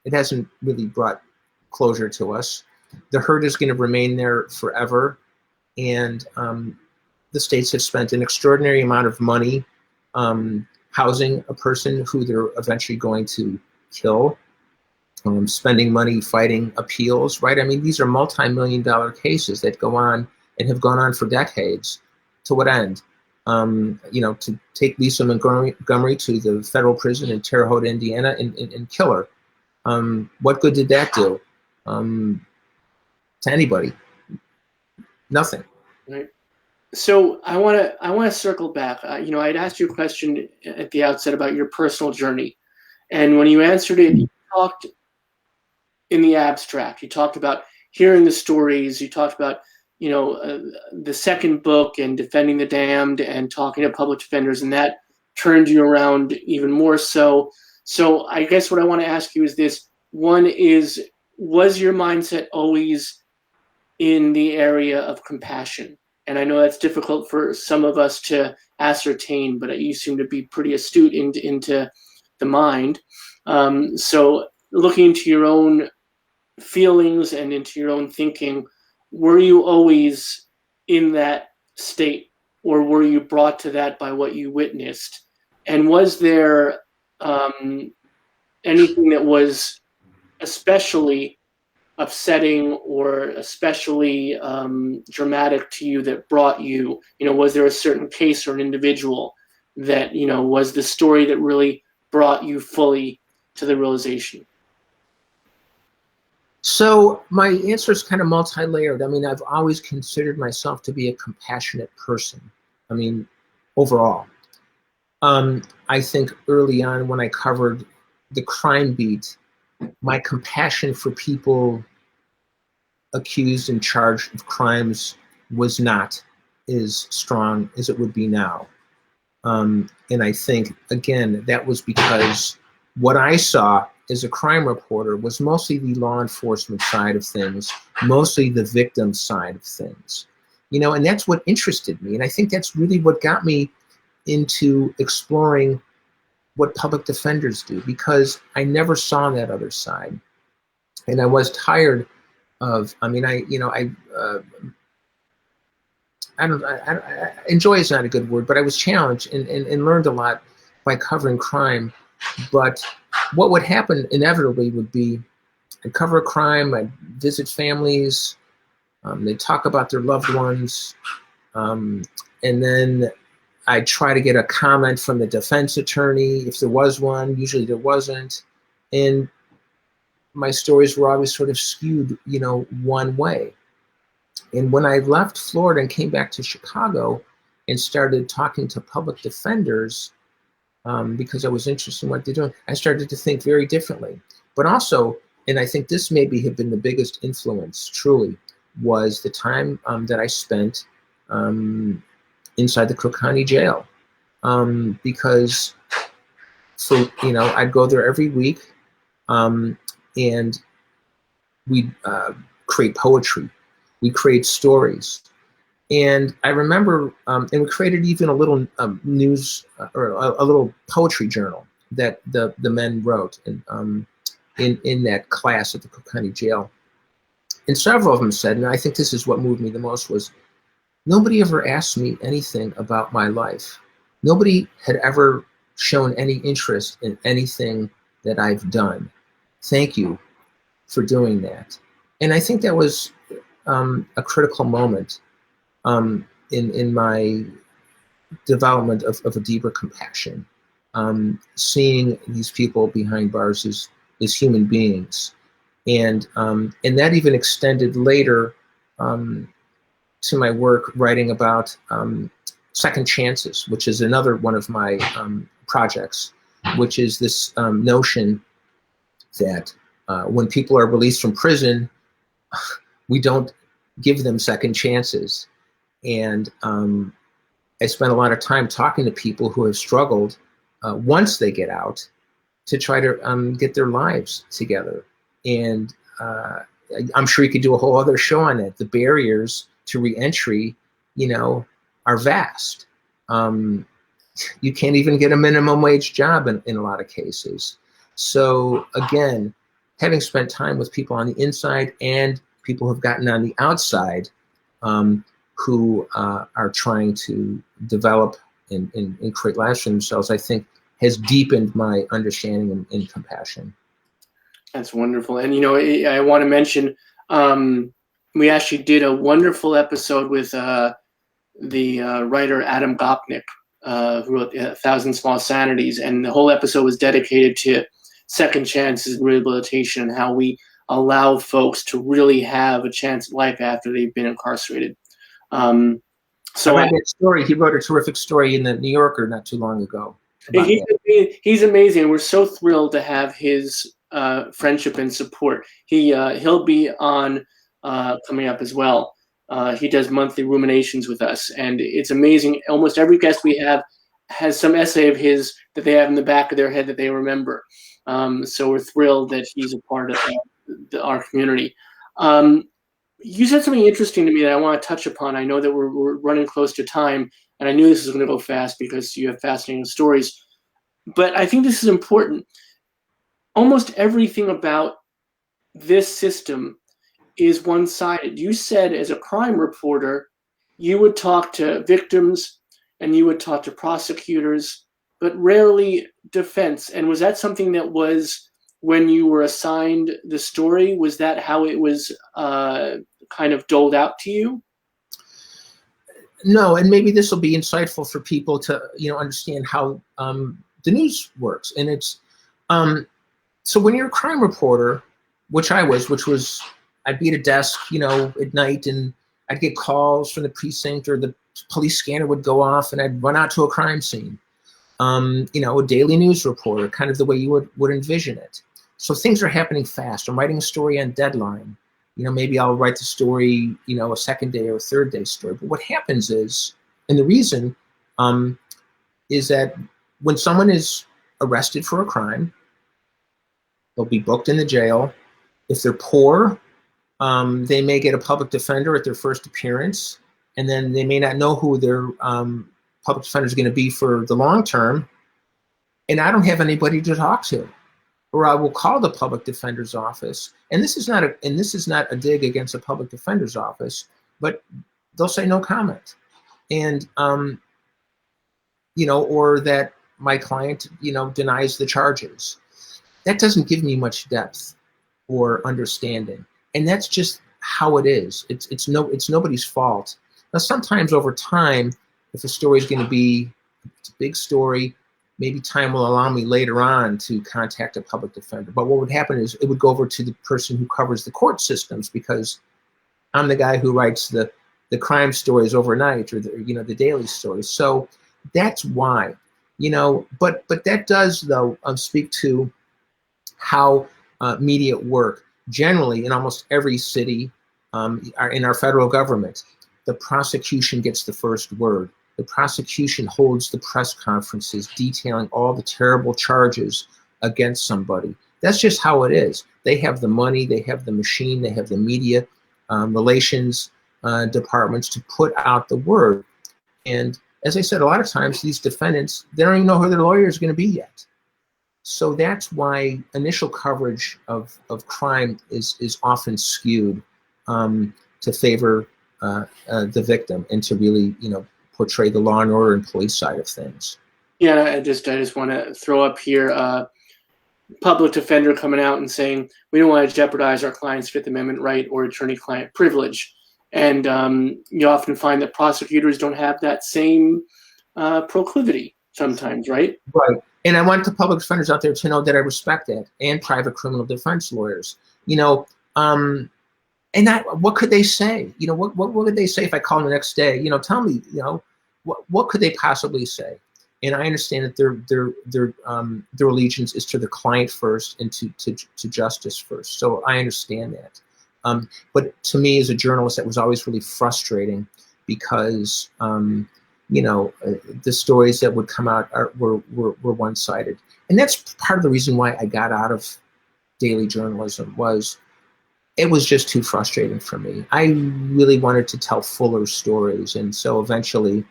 It hasn't really brought closure to us. The hurt is going to remain there forever, and the states have spent an extraordinary amount of money housing a person who they're eventually going to kill, spending money fighting appeals, right? I mean, these are multi-million-dollar cases that go on and have gone on for decades. To what end? To take Lisa Montgomery to the federal prison in Terre Haute, Indiana, and kill her. What good did that do to anybody? Nothing. Right. So I want to circle back. I'd asked you a question at the outset about your personal journey, and when you answered it, you talked in the abstract. You talked about hearing the stories. You talked about the second book and defending the damned and talking to public defenders, and that turned you around even more so. So I guess what I want to ask you is this. One is, was your mindset always in the area of compassion? And I know that's difficult for some of us to ascertain, but you seem to be pretty astute into the mind. So looking into your own feelings and into your own thinking, were you always in that state, or were you brought to that by what you witnessed? And was there anything that was especially upsetting or especially dramatic to you that brought you, was there a certain case or an individual that, was the story that really brought you fully to the realization? So my answer is kind of multi-layered. I mean, I've always considered myself to be a compassionate person. I mean, overall. I think early on when I covered the crime beat, my compassion for people accused and charged of crimes was not as strong as it would be now. And I think, again, that was because what I saw as a crime reporter was mostly the law enforcement side of things, mostly the victim side of things. And that's what interested me. And I think that's really what got me into exploring what public defenders do, because I never saw that other side. And I was tired of, enjoy is not a good word, but I was challenged and learned a lot by covering crime. But what would happen inevitably would be I'd cover a crime, I'd visit families, they'd talk about their loved ones, and then I'd try to get a comment from the defense attorney. If there was one, usually there wasn't. And my stories were always sort of skewed, one way. And when I left Florida and came back to Chicago and started talking to public defenders, because I was interested in what they're doing, I started to think very differently. But also, and I think this maybe have been the biggest influence, truly, was the time that I spent inside the Cook County Jail. Because I'd go there every week, and we'd create poetry. We create stories. And I remember, and we created even a little news or a little poetry journal that the men wrote in that class at the Cook County Jail. And several of them said, and I think this is what moved me the most, was nobody ever asked me anything about my life. Nobody had ever shown any interest in anything that I've done. Thank you for doing that. And I think that was a critical moment in my development of a deeper compassion, seeing these people behind bars as human beings, and that even extended later to my work writing about second chances, which is another one of my projects, which is this notion that when people are released from prison, we don't give them second chances. And I spent a lot of time talking to people who have struggled once they get out to try to get their lives together. And I'm sure you could do a whole other show on it. The barriers to reentry, are vast. You can't even get a minimum wage job in a lot of cases. So again, having spent time with people on the inside and people who've gotten on the outside, who are trying to develop and create lives for themselves, I think has deepened my understanding and compassion. That's wonderful. And, I want to mention, we actually did a wonderful episode with the writer Adam Gopnik, who wrote 1,000 Small Sanities. And the whole episode was dedicated to second chances and rehabilitation and how we allow folks to really have a chance at life after they've been incarcerated. So I read that story. He wrote a terrific story in the New Yorker not too long ago. He's amazing. We're so thrilled to have his friendship and support. He'll be on coming up as well. He does monthly ruminations with us, and it's amazing. Almost every guest we have has some essay of his that they have in the back of their head that they remember. So we're thrilled that he's a part of our community. You said something interesting to me that I want to touch upon. I know that we're running close to time, and I knew this was going to go fast because you have fascinating stories. But I think this is important. Almost everything about this system is one-sided. You said as a crime reporter, you would talk to victims and you would talk to prosecutors, but rarely defense. And was that something that was when you were assigned the story? Was that how it was kind of doled out to you? No, and maybe this will be insightful for people to understand how the news works. And it's so when you're a crime reporter, which was I'd be at a desk, at night, and I'd get calls from the precinct, or the police scanner would go off, and I'd run out to a crime scene. A daily news reporter, kind of the way you would envision it. So things are happening fast. I'm writing a story on deadline. Maybe I'll write the story, a second day or a third day story. But what happens is, and the reason is that when someone is arrested for a crime, they'll be booked in the jail. If they're poor, they may get a public defender at their first appearance, and then they may not know who their public defender is going to be for the long term. And I don't have anybody to talk to. Or I will call the public defender's office, and this is not a dig against the public defender's office, but they'll say no comment, and or that my client denies the charges. That doesn't give me much depth or understanding, and that's just how it is. It's nobody's fault. Now sometimes over time, if a story is going to be a big story, maybe time will allow me later on to contact a public defender. But what would happen is it would go over to the person who covers the court systems, because I'm the guy who writes the crime stories overnight, or the daily stories. So that's why, but that does though speak to how media work. Generally, in almost every city, in our federal government, the prosecution gets the first word. The prosecution holds the press conferences detailing all the terrible charges against somebody. That's just how it is. They have the money, they have the machine, they have the media relations departments to put out the word. And as I said, a lot of times these defendants, they don't even know who their lawyer is going to be yet. So that's why initial coverage of crime is often skewed to favor the victim, and to really, portray the law and order and police side of things. Yeah, I just want to throw up here public defender coming out and saying we don't want to jeopardize our client's Fifth Amendment right or attorney-client privilege. And you often find that prosecutors don't have that same proclivity sometimes, right? Right. And I want the public defenders out there to know that I respect that, and private criminal defense lawyers. And what could they say? What would they say if I call them the next day? Tell me, what could they possibly say? And I understand that their allegiance is to the client first and to justice first. So I understand that. But to me, as a journalist, that was always really frustrating, because the stories that would come out were one-sided. And that's part of the reason why I got out of daily journalism. It was just too frustrating for me. I really wanted to tell fuller stories, and so eventually,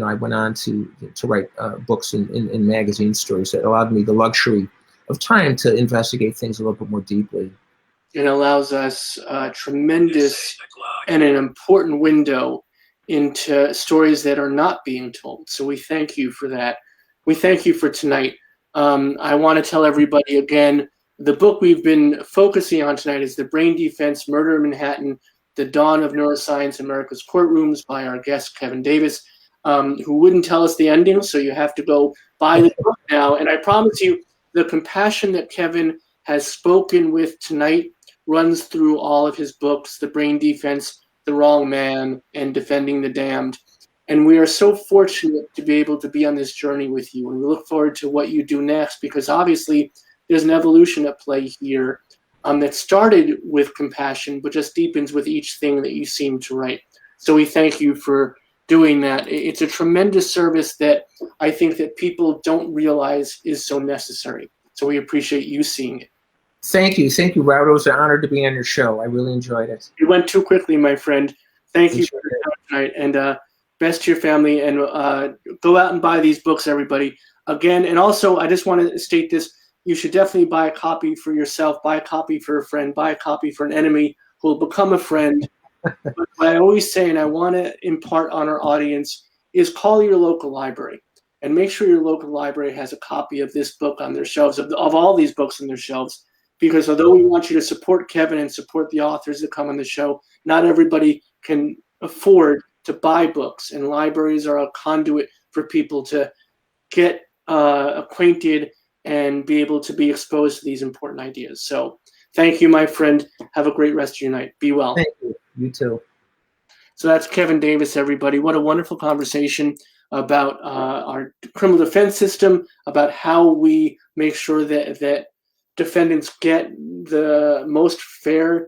I went on to write books and magazine stories that allowed me the luxury of time to investigate things a little bit more deeply. It allows us a tremendous and an important window into stories that are not being told. So we thank you for that. We thank you for tonight. I want to tell everybody again, the book we've been focusing on tonight is The Brain Defense, Murder in Manhattan, The Dawn of Neuroscience, America's Courtrooms by our guest, Kevin Davis, who wouldn't tell us the ending, so you have to go buy the book now. And I promise you, the compassion that Kevin has spoken with tonight runs through all of his books, The Brain Defense, The Wrong Man, and Defending the Damned. And we are so fortunate to be able to be on this journey with you. And we look forward to what you do next, because obviously there's an evolution at play here that started with compassion, but just deepens with each thing that you seem to write. So we thank you for doing that. It's a tremendous service that I think that people don't realize is so necessary. So we appreciate you seeing it. Thank you, Robert. It was an honor to be on your show. I really enjoyed it. You went too quickly, my friend. Thank you for your time tonight, and best to your family. And go out and buy these books, everybody. Again, and also, I just want to state this: you should definitely buy a copy for yourself, buy a copy for a friend, buy a copy for an enemy who will become a friend. But what I always say, and I want to impart on our audience, is call your local library and make sure your local library has a copy of this book on their shelves, of all these books on their shelves. Because although we want you to support Kevin and support the authors that come on the show, not everybody can afford to buy books, and libraries are a conduit for people to get acquainted and be able to be exposed to these important ideas. So thank you, my friend. Have a great rest of your night. Be well. Thank you. You too. So that's Kevin Davis, everybody. What a wonderful conversation about our criminal defense system, about how we make sure that defendants get the most fair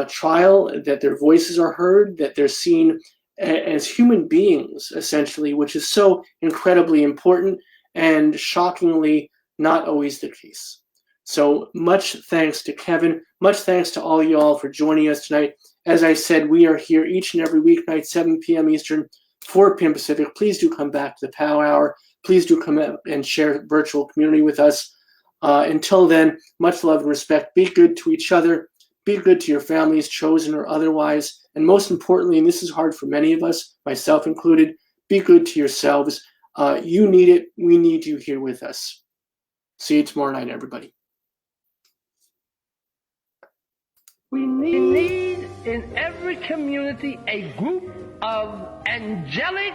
trial, that their voices are heard, that they're seen as human beings, essentially, which is so incredibly important and shockingly not always the case. So much thanks to Kevin. Much thanks to all you all for joining us tonight. As I said, we are here each and every weeknight, 7 p.m. Eastern, 4 p.m. Pacific. Please do come back to the Power Hour. Please do come out and share virtual community with us. Until then, much love and respect. Be good to each other. Be good to your families, chosen or otherwise. And most importantly, and this is hard for many of us, myself included, be good to yourselves. You need it. We need you here with us. See you tomorrow night, everybody. We need in every community a group of angelic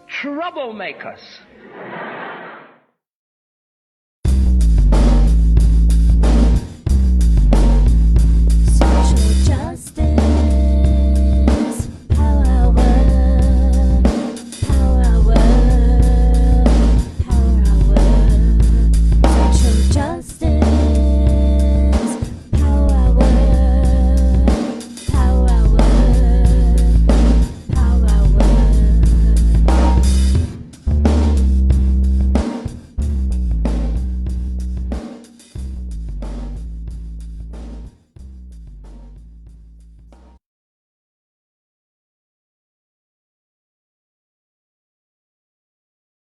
troublemakers.